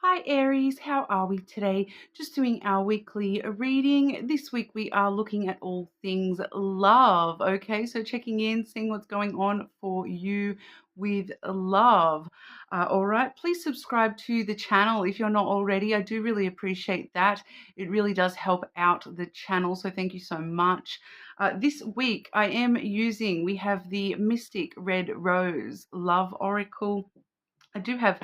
Hi Aries, how are we today? Just doing our weekly reading. This week we are looking at all things love. Okay, so checking in, seeing what's going on for you with love. All right, please subscribe to the channel if you're not already. I do really appreciate that. It really does help out the channel, so thank you so much. This week we have the Mystic Red Rose Love Oracle. I do have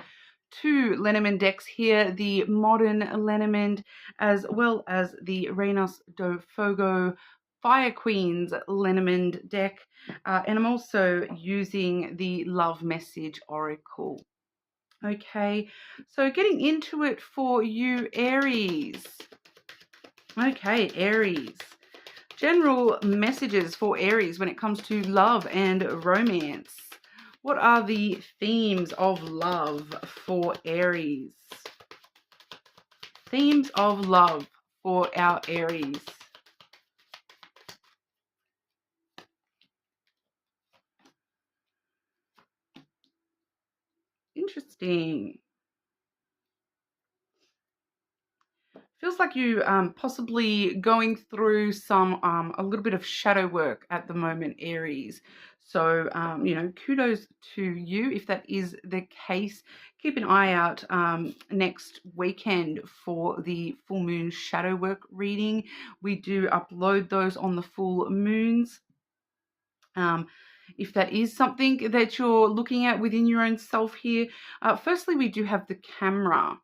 two Lenormand decks here, the modern Lenormand as well as the Reinas do Fogo Fire Queens Lenormand deck. And I'm also using the Love Message Oracle. Okay, so getting into it for you, Aries. Okay, Aries. General messages for Aries when it comes to love and romance. What are the themes of love for Aries? Themes of love for our Aries. Interesting. Feels like you possibly going through some a little bit of shadow work at the moment, Aries. So kudos to you if that is the case. Keep an eye out next weekend for the full moon shadow work reading. We do upload those on the full moons. If that is something that you're looking at within your own self here, firstly, we do have the camera.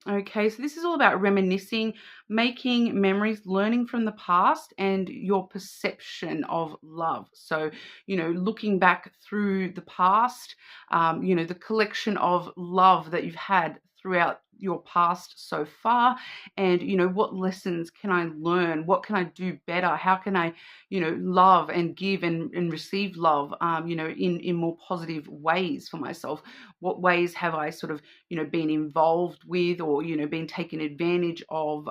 Okay, so this is all about reminiscing, making memories, learning from the past, and your perception of love. So, looking back through the past, the collection of love that you've had throughout your past so far, and, what lessons can I learn? What can I do better? How can I, love and give and receive love, in more positive ways for myself? What ways have I sort of been involved with or, been taken advantage of,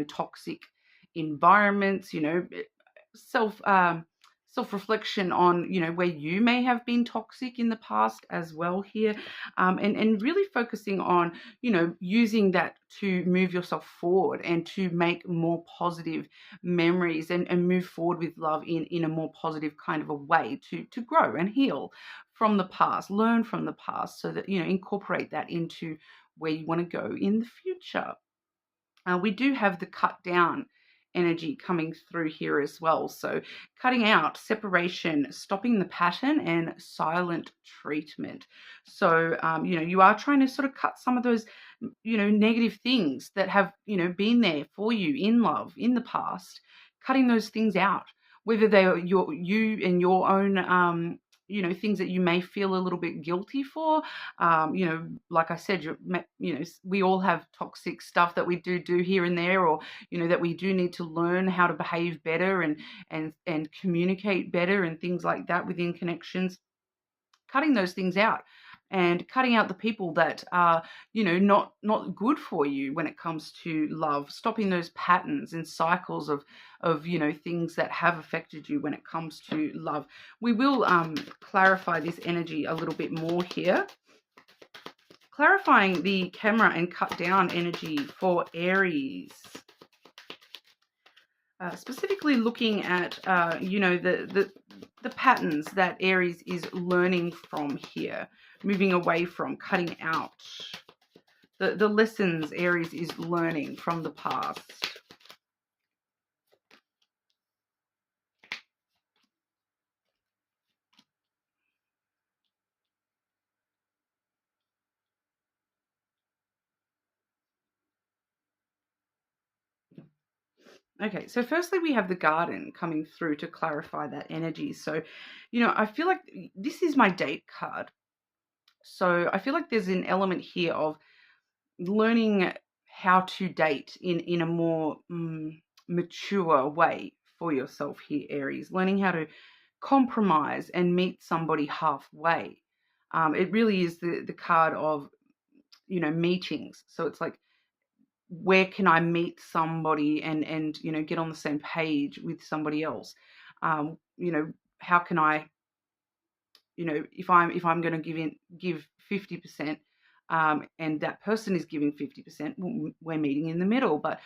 toxic environments, self, self-reflection on, where you may have been toxic in the past as well here, and really focusing on, using that to move yourself forward and to make more positive memories and move forward with love in a more positive kind of a way to grow and heal from the past, learn from the past so that, incorporate that into where you want to go in the future. We do have the cut down energy coming through here as well. So cutting out, separation, stopping the pattern, and silent treatment. So, you are trying to sort of cut some of those, negative things that have, been there for you in love in the past, cutting those things out, whether they are you and your own, things that you may feel a little bit guilty for. Like I said, we all have toxic stuff that we do here and there, or, that we do need to learn how to behave better and communicate better and things like that within connections. Cutting those things out and cutting out the people that are, not good for you when it comes to love, stopping those patterns and cycles of things that have affected you when it comes to love. We will clarify this energy a little bit more here. Clarifying the camera and cut down energy for Aries. Specifically looking at, the patterns that Aries is learning from here, moving away from, cutting out. The lessons Aries is learning from the past. Okay, so firstly we have the garden coming through to clarify that energy. So, I feel like this is my date card. So I feel like there's an element here of learning how to date in a more mature way for yourself here, Aries. Learning how to compromise and meet somebody halfway. It really is the card of, meetings. So it's like, where can I meet somebody and get on the same page with somebody else? How can I, if I'm going to give 50%, and that person is giving 50%, we're meeting in the middle. But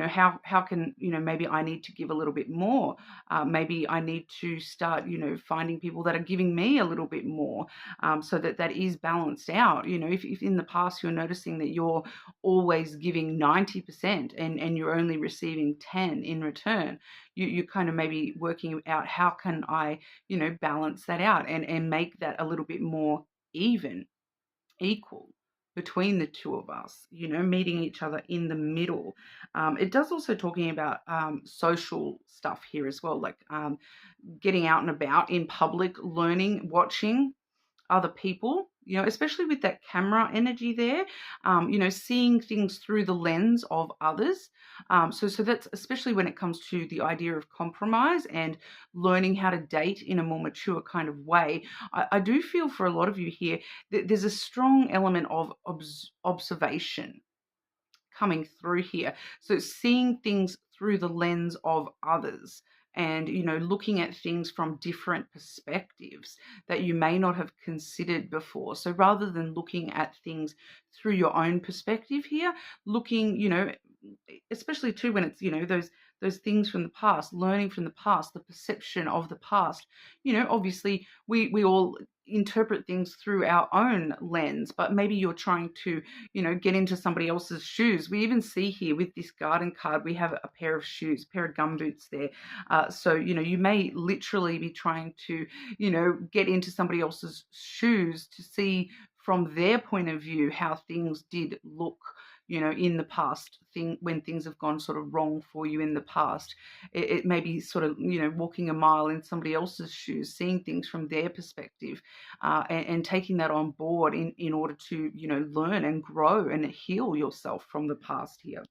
how can maybe I need to give a little bit more. Maybe I need to start finding people that are giving me a little bit more, so that is balanced out. If in the past you're noticing that you're always giving 90% and you're only receiving 10 in return, you kind of maybe working out, how can I balance that out and make that a little bit more even, equal between the two of us, meeting each other in the middle. It does also talking about social stuff here as well, like getting out and about in public, learning, watching other people, especially with that camera energy there, seeing things through the lens of others. So that's especially when it comes to the idea of compromise and learning how to date in a more mature kind of way. I do feel for a lot of you here that there's a strong element of observation coming through here. So seeing things through the lens of others, and looking at things from different perspectives that you may not have considered before. So rather than looking at things through your own perspective here, looking, especially too when it's those things from the past, learning from the past, the perception of the past. Obviously we all interpret things through our own lens, but maybe you're trying to get into somebody else's shoes. We even see here with this garden card, we have a pair of shoes, pair of gumboots there. So you may literally be trying to get into somebody else's shoes to see from their point of view how things did look in the past, when things have gone sort of wrong for you in the past. It may be sort of walking a mile in somebody else's shoes, seeing things from their perspective, and taking that on board in order to learn and grow and heal yourself from the past here.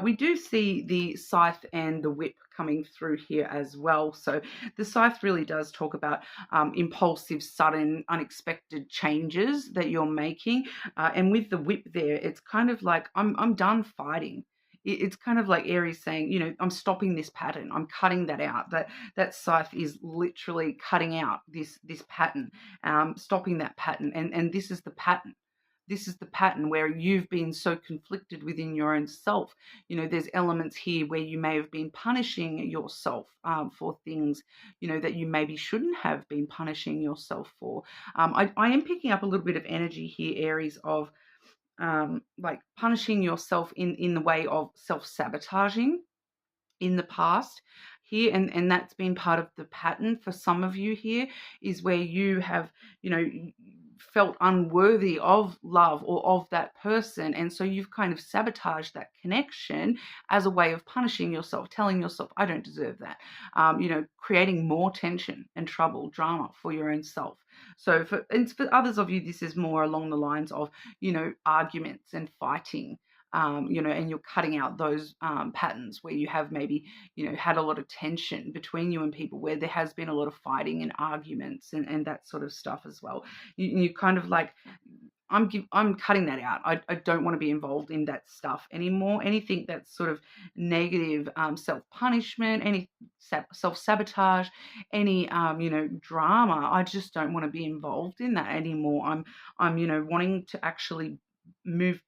We do see the scythe and the whip coming through here as well. So the scythe really does talk about impulsive, sudden, unexpected changes that you're making. And with the whip there, it's kind of like, I'm done fighting. It's kind of like Aries saying, I'm stopping this pattern. I'm cutting that out. That scythe is literally cutting out this pattern, stopping that pattern. And this is the pattern. This is the pattern where you've been so conflicted within your own self. There's elements here where you may have been punishing yourself for things, that you maybe shouldn't have been punishing yourself for. I am picking up a little bit of energy here, Aries, of like punishing yourself in the way of self-sabotaging in the past here, and that's been part of the pattern for some of you here, is where you have felt unworthy of love or of that person, and so you've kind of sabotaged that connection as a way of punishing yourself, telling yourself, I don't deserve that, creating more tension and trouble, drama for your own self. So for others of you, this is more along the lines of arguments and fighting, and you're cutting out those patterns where you have maybe, had a lot of tension between you and people, where there has been a lot of fighting and arguments and that sort of stuff as well. You kind of like, I'm cutting that out. I don't want to be involved in that stuff anymore. Anything that's sort of negative, self-punishment, any self-sabotage, any drama. I just don't want to be involved in that anymore. I'm wanting to actually move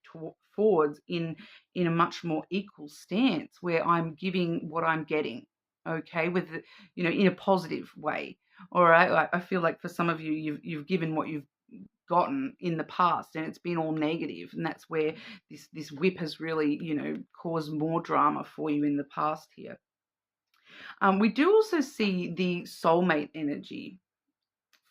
forwards in a much more equal stance, where I'm giving what I'm getting, okay, with in a positive way. All right, I feel like for some of you, you've given what you've gotten in the past, and it's been all negative, and that's where this whip has really caused more drama for you in the past here. We do also see the soulmate energy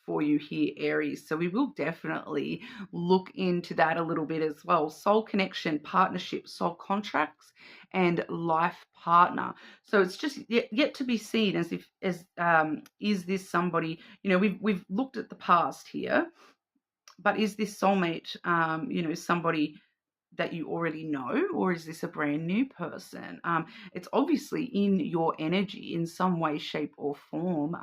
for you here, Aries. So we will definitely look into that a little bit as well. Soul connection, partnership, soul contracts, and life partner. So it's just yet to be seen as is this somebody, we've looked at the past here, but is this soulmate, somebody that you already know, or is this a brand new person? It's obviously in your energy in some way, shape, or form.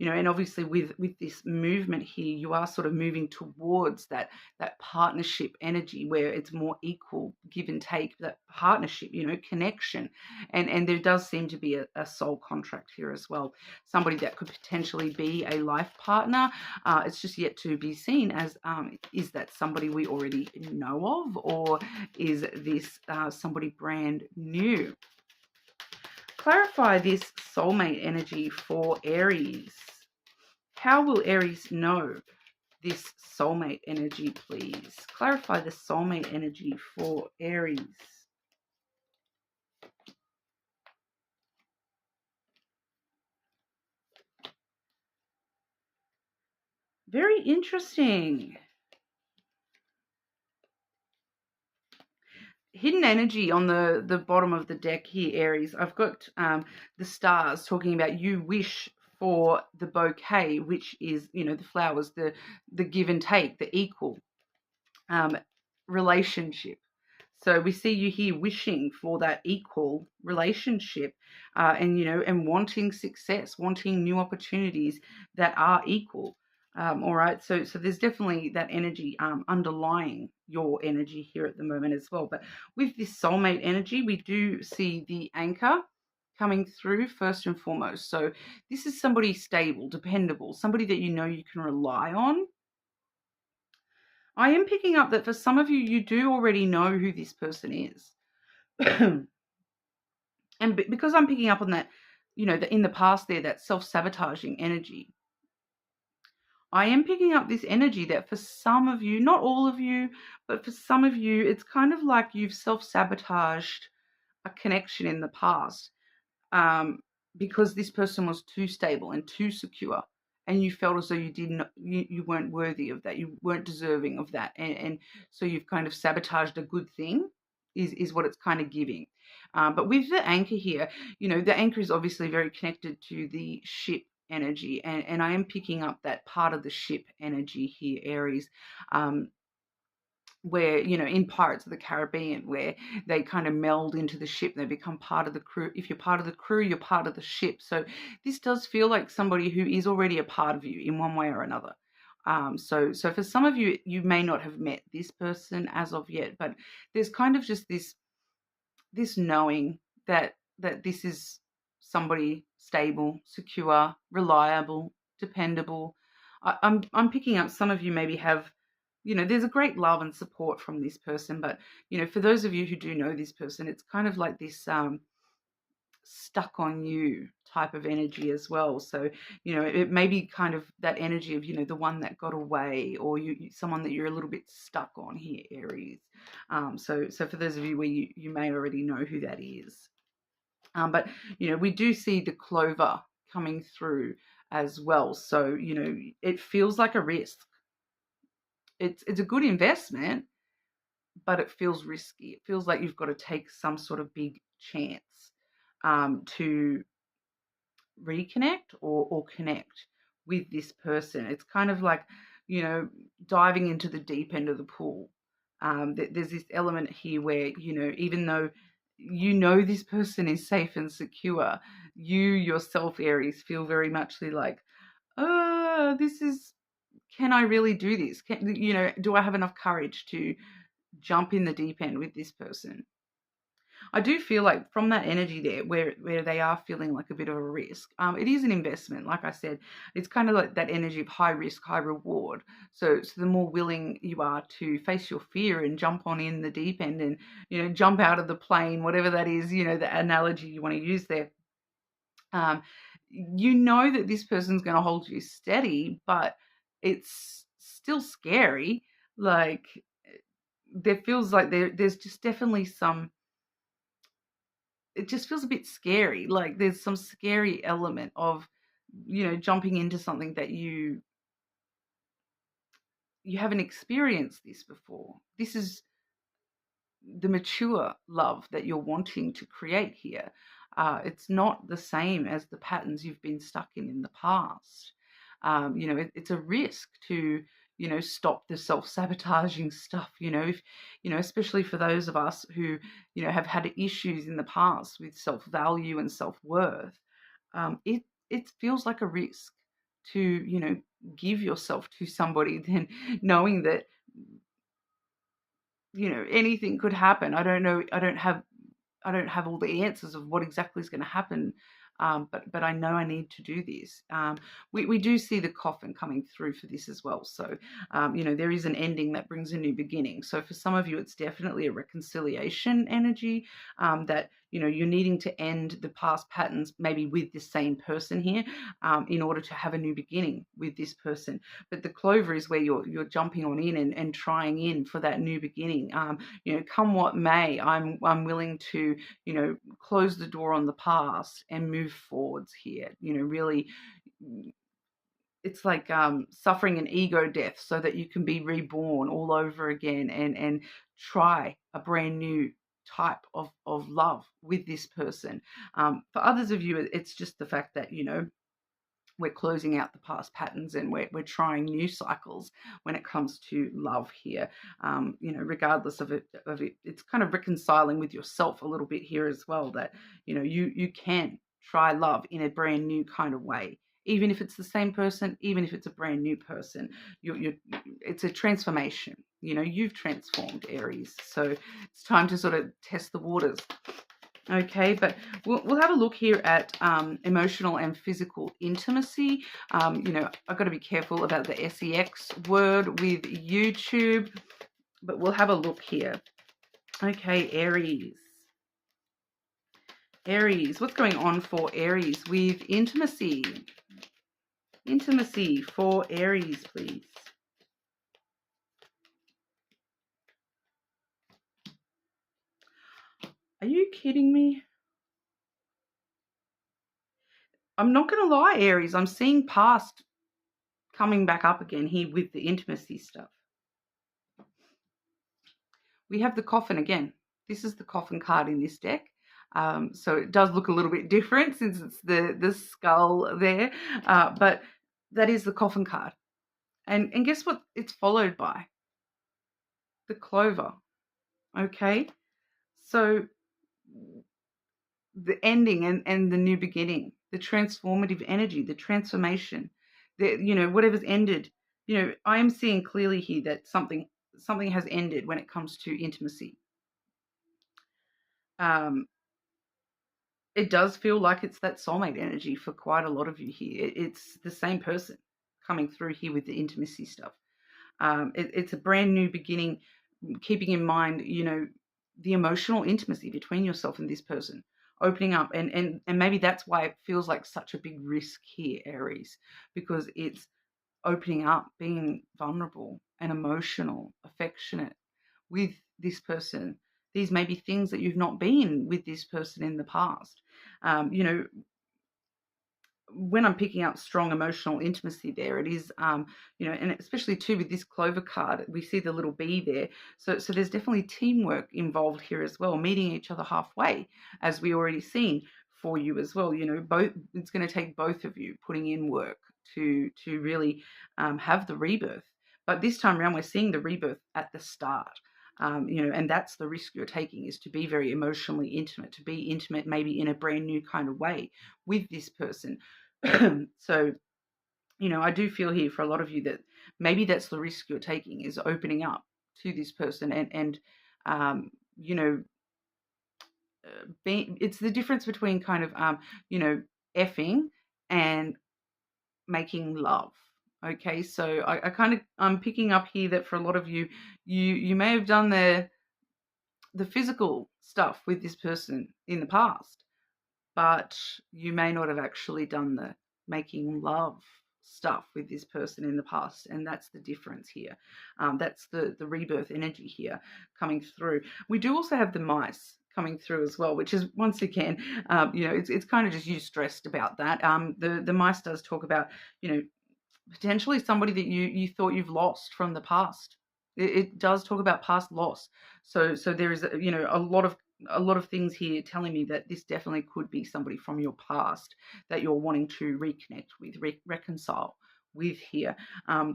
And obviously with this movement here, you are sort of moving towards that partnership energy where it's more equal, give and take, that partnership, connection. And there does seem to be a soul contract here as well. Somebody that could potentially be a life partner. It's just yet to be seen as, is that somebody we already know of, or is this somebody brand new? Clarify this soulmate energy for Aries. How will Aries know this soulmate energy, please? Clarify the soulmate energy for Aries. Very interesting. Hidden energy on the bottom of the deck here, Aries. I've got the stars talking about you wish for the bouquet, which is, the flowers, the give and take, the equal relationship. So we see you here wishing for that equal relationship, and wanting success, wanting new opportunities that are equal. All right, so there's definitely that energy underlying your energy here at the moment as well. But with this soulmate energy, we do see the anchor coming through first and foremost. So this is somebody stable, dependable, somebody that you can rely on. I am picking up that for some of you, you do already know who this person is. And because I'm picking up on that, that in the past there, that self-sabotaging energy, I am picking up this energy that for some of you, not all of you, but for some of you, it's kind of like you've self-sabotaged a connection in the past, because this person was too stable and too secure, and you felt as though you weren't worthy of that, you weren't deserving of that, and so you've kind of sabotaged a good thing, is what it's kind of giving. But with the anchor here, the anchor is obviously very connected to the ship energy, and I am picking up that part of the ship energy here, Aries. Where, in Pirates of the Caribbean, where they kind of meld into the ship, they become part of the crew. If you're part of the crew, you're part of the ship. So this does feel like somebody who is already a part of you in one way or another. So for some of you, you may not have met this person as of yet, but there's kind of just this knowing that this is somebody stable, secure, reliable, dependable. I'm picking up some of you maybe have, there's a great love and support from this person, but for those of you who do know this person, it's kind of like this stuck on you type of energy as well. So it may be kind of that energy of the one that got away, or someone that you're a little bit stuck on here, Aries. So for those of you where you may already know who that is, but we do see the clover coming through as well. So it feels like a risk. It's a good investment, but it feels risky. It feels like you've got to take some sort of big chance to reconnect or connect with this person. It's kind of like, diving into the deep end of the pool. There's this element here where, even though this person is safe and secure, you yourself, Aries, feel very much like, oh, can I really do this? Do I have enough courage to jump in the deep end with this person? I do feel like from that energy there, where they are feeling like a bit of a risk, it is an investment. Like I said, it's kind of like that energy of high risk, high reward. So the more willing you are to face your fear and jump on in the deep end, and jump out of the plane, whatever that is, the analogy you want to use there. That this person's going to hold you steady, but it's still scary. Like, there feels like there's just definitely it just feels a bit scary. Like there's some scary element of, jumping into something that you haven't experienced this before. This is the mature love that you're wanting to create here. It's not the same as the patterns you've been stuck in the past. It's a risk to, stop the self-sabotaging stuff, if, especially for those of us who, have had issues in the past with self-value and self-worth. It feels like a risk to, give yourself to somebody, then knowing that, anything could happen. I don't know. I don't have all the answers of what exactly is going to happen, but I know I need to do this. We do see the coffin coming through for this as well. So, there is an ending that brings a new beginning. So for some of you, it's definitely a reconciliation energy, that, you're needing to end the past patterns, maybe with the same person here, in order to have a new beginning with this person. But the clover is where you're jumping on in and trying in for that new beginning. Come what may, I'm willing to, close the door on the past and move forwards here. Really, it's like suffering an ego death so that you can be reborn all over again and try a brand new type of love with this person. For others of you, it's just the fact that, we're closing out the past patterns and we're trying new cycles when it comes to love here. Regardless of it, it's kind of reconciling with yourself a little bit here as well, that, you can try love in a brand new kind of way. Even if it's the same person, even if it's a brand new person, it's a transformation. You've transformed, Aries. So it's time to sort of test the waters. Okay, but we'll have a look here at emotional and physical intimacy. I've got to be careful about the sex word with YouTube, but we'll have a look here. Okay, Aries. Aries, what's going on for Aries with intimacy? Intimacy for Aries, please. Are you kidding me? I'm not going to lie, Aries. I'm seeing past coming back up again here with the intimacy stuff. We have the coffin again. This is the coffin card in this deck. So it does look a little bit different since it's the skull there. But that is the coffin card. And guess what it's followed by? The clover. Okay? So the ending and the new beginning, the transformative energy, the transformation, whatever's ended. I am seeing clearly here that something has ended when it comes to intimacy. It does feel like it's that soulmate energy for quite a lot of you here. It's the same person coming through here with the intimacy stuff. It's a brand new beginning, keeping in mind, the emotional intimacy between yourself and this person, opening up. And maybe that's why it feels like such a big risk here, Aries, because it's opening up, being vulnerable and emotional, affectionate with this person. These may be things that you've not been with this person in the past. When I'm picking up strong emotional intimacy there, it is, and especially too with this clover card, we see the little bee there. So there's definitely teamwork involved here as well, meeting each other halfway, as we already seen for you as well. It's going to take both of you putting in work to really have the rebirth. But this time around, we're seeing the rebirth at the start. And that's the risk you're taking, is to be very emotionally intimate, to be intimate maybe in a brand new kind of way with this person. So, I do feel here for a lot of you that maybe that's the risk you're taking, is opening up to this person and it's the difference between kind of, effing and making love. Okay, so I'm picking up here that for a lot of you, you may have done the physical stuff with this person in the past, but you may not have actually done the making love stuff with this person in the past, and that's the difference here. That's the rebirth energy here coming through. We do also have the mice coming through as well, which is, once again, it's kind of just you stressed about that. The mice does talk about, potentially somebody that you thought you've lost from the past. It does talk about past loss. So there is, a lot of things here telling me that this definitely could be somebody from your past that you're wanting to reconnect with, reconcile with here.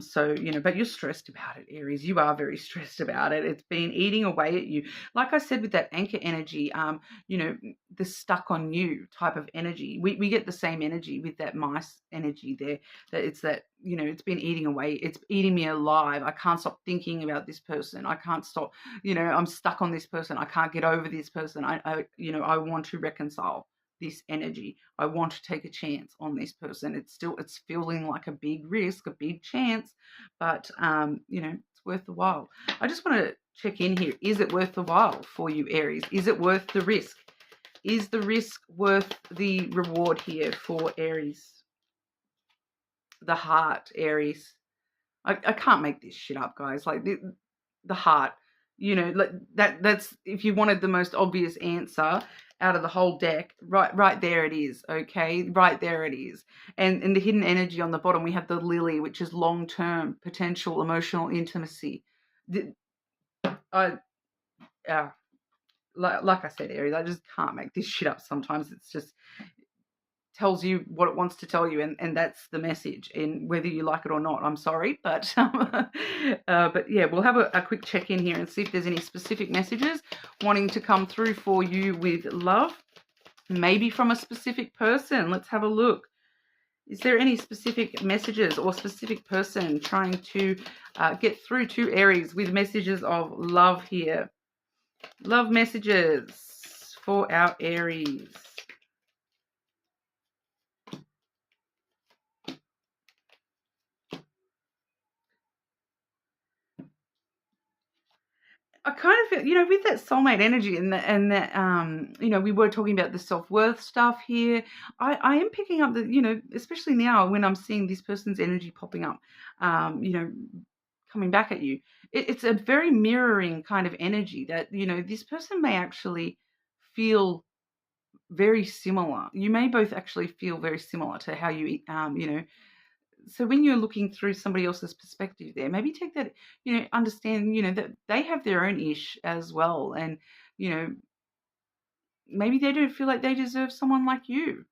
So, but you're stressed about it, Aries. You are very stressed about it. It's been eating away at you. Like I said, with that anchor energy, the stuck on you type of energy. We get the same energy with that mice energy there. That it's that, it's been eating away. It's eating me alive. I can't stop thinking about this person. I can't stop, I'm stuck on this person. I can't get over this person. I want to reconcile this energy. I want to take a chance on this person. It's feeling like a big risk, a big chance, but it's worth the while. I just want to check in here. Is it worth the while for you, Aries? Is it worth the risk? Is the risk worth the reward here for Aries? The heart, Aries. I can't make this shit up, guys. Like the heart, like that's, if you wanted the most obvious answer out of the whole deck, right there it is. Okay, right there it is. And the hidden energy on the bottom, we have the lily, which is long-term potential emotional intimacy. Like I said, Aries, I just can't make this shit up sometimes. It's just tells you what it wants to tell you, and that's the message, and whether you like it or not, I'm sorry, but yeah, we'll have a quick check in here and see if there's any specific messages wanting to come through for you with love, maybe from a specific person. Let's have a look. Is there any specific messages or specific person trying to get through to Aries with messages of love here? Love messages for our Aries. I kind of feel, with that soulmate energy and that, we were talking about the self-worth stuff here. I am picking up that, especially now when I'm seeing this person's energy popping up, coming back at you. It's a very mirroring kind of energy that, this person may actually feel very similar. You may both actually feel very similar to how you, so when you're looking through somebody else's perspective there, maybe take that, understand, that they have their own ish as well. And, maybe they don't feel like they deserve someone like you.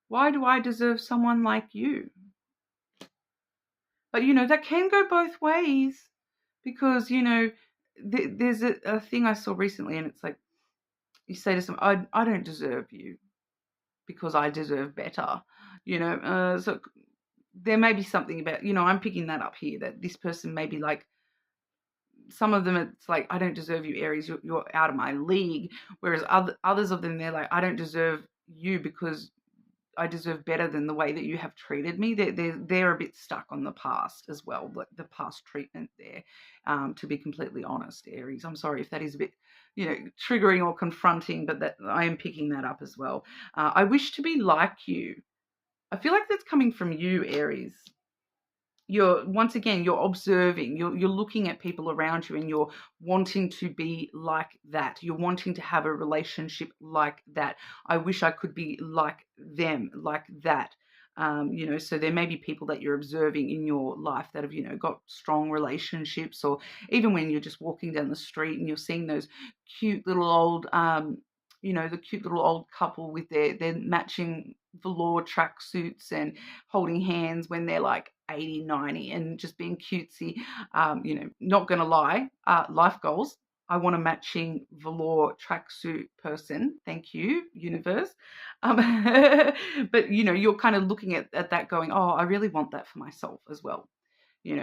Why do I deserve someone like you? But, that can go both ways because, there's a thing I saw recently, and it's like, you say to someone, I don't deserve you because I deserve better, so there may be something about, I'm picking that up here, that this person may be like, some of them it's like, I don't deserve you, Aries, you're out of my league. Whereas others of them, they're like, I don't deserve you because I deserve better than the way that you have treated me. They're a bit stuck on the past as well, like the past treatment there, to be completely honest, Aries. I'm sorry if that is a bit, triggering or confronting, but that I am picking that up as well. I wish to be like you. I feel like that's coming from you, Aries. You're observing, you're looking at people around you, and you're wanting to be like that. You're wanting to have a relationship like that. I wish I could be like them, like that. So there may be people that you're observing in your life that have, got strong relationships, or even when you're just walking down the street and you're seeing those cute little old, the cute little old couple with their matching velour tracksuits and holding hands when they're like 80, 90, and just being cutesy. Not going to lie, life goals. I want a matching velour tracksuit person. Thank you, universe. But, you're kind of looking at that going, oh, I really want that for myself as well.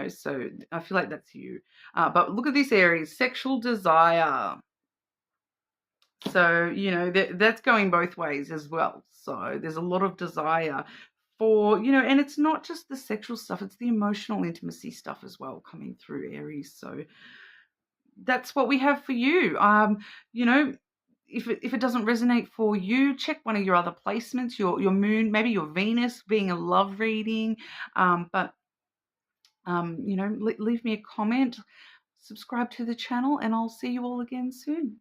So I feel like that's you. But look at this, Aries, sexual desire. So, that's going both ways as well. So there's a lot of desire for, and it's not just the sexual stuff, it's the emotional intimacy stuff as well coming through, Aries. So that's what we have for you. If it doesn't resonate for you, check one of your other placements, your moon, maybe your Venus being a love reading. Leave me a comment, subscribe to the channel, and I'll see you all again soon.